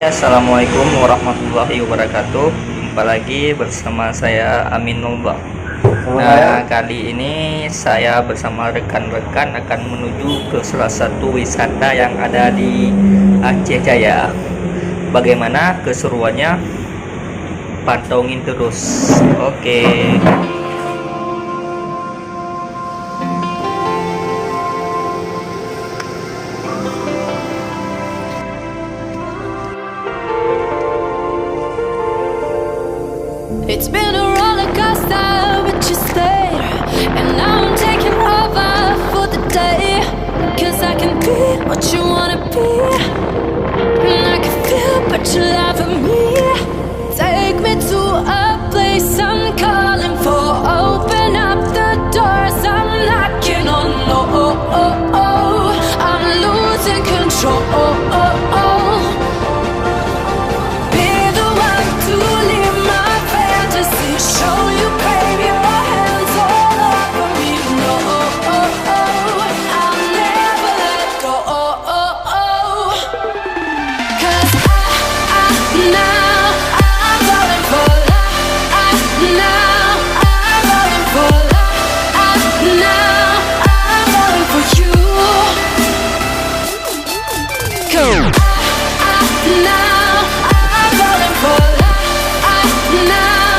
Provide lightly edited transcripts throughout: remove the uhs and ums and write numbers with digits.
Assalamualaikum warahmatullahi wabarakatuh. Jumpa lagi bersama saya Amin Nulbah. Nah, kali ini saya bersama rekan-rekan akan menuju ke salah satu wisata yang ada di Aceh Jaya. Bagaimana keseruannya? Pantengin terus. Oke. It's been a roller coaster, but you stayed. And now I'm taking over for the day. Cause I can be what you wanna be. And I can feel but you love me. Take me to a place I'm calling for. Open up the doors, I'm knocking on. I'm losing control. Show you, baby, your hands all over me. No, I'll never let go. Cause now I'm falling for love. Now I'm falling for love. Now I'm falling for you. Now I'm falling for love. Now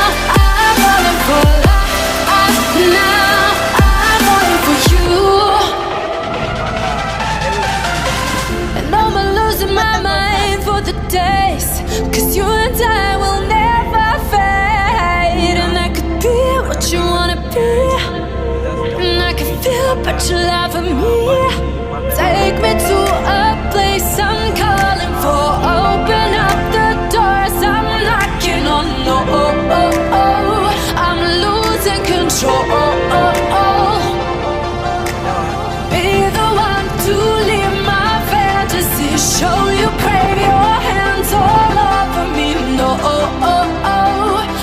cause you and I will never fade. And I could be what you wanna be. And I can feel but you love me. Take me to a place I'm calling for. Open up the doors, I'm knocking on. No, I'm losing control. Be the one to live my fantasy. Show you, baby, your hands all over me. No,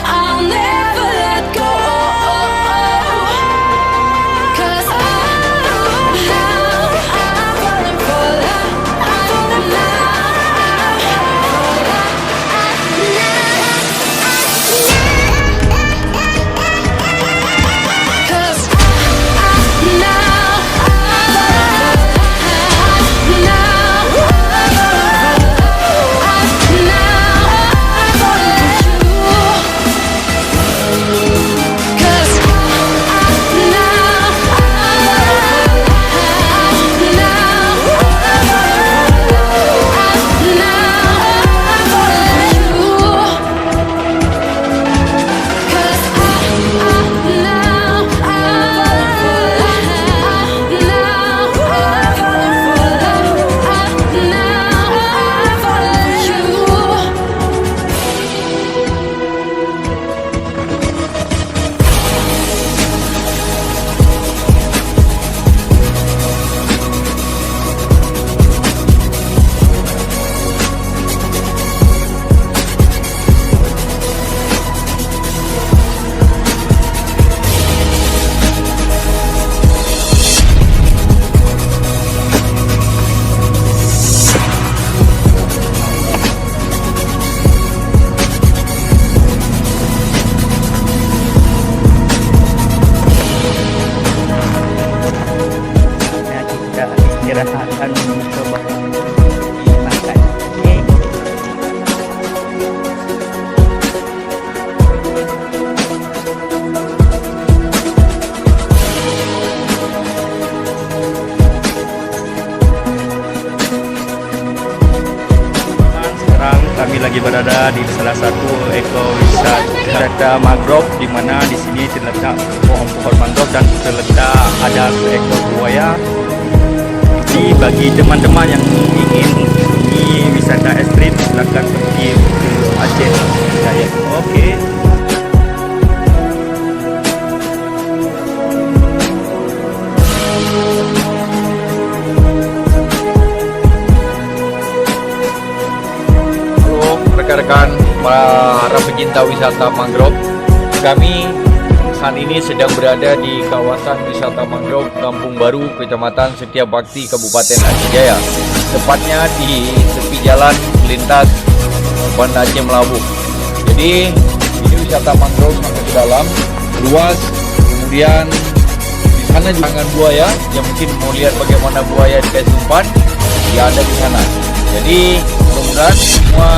I'll never let go. Cause now I'm falling for love. Cause now akan mencoba dimakan. Oke. Sekarang kami lagi berada di salah satu ekowisata mangrove, di mana di sini terletak pohon-pohon mangrove dan terletak ada seekor buaya. Bagi teman-teman yang ingin di wisata ekstrim, silakan pergi ke Aceh Jaya. Oke. Halo rekan-rekan para pecinta wisata mangrove. Kami saat ini sedang berada di kawasan wisata mangrove Kampung Baru, Kecamatan Setiabakti, Kabupaten Aceh Jaya. Tepatnya di tepi jalan lintas Banda Aceh Melabuh. Jadi ini wisata mangrove sampai ke dalam, luas. Kemudian di sana juga dengan buaya, yang mungkin mau lihat bagaimana buaya dikasih umpan, ya ada di sana. Jadi mudah-mudahan semua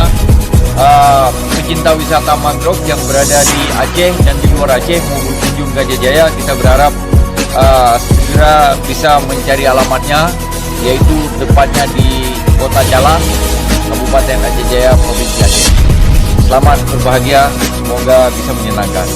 pecinta wisata mangrove yang berada di Aceh dan di luar Aceh mau berkunjung ke Jaya, kita berharap segera bisa mencari alamatnya, yaitu tepatnya di Kota Jalan, Kabupaten Aceh Jaya, Provinsi Aceh. Selamat berbahagia, semoga bisa menyenangkan.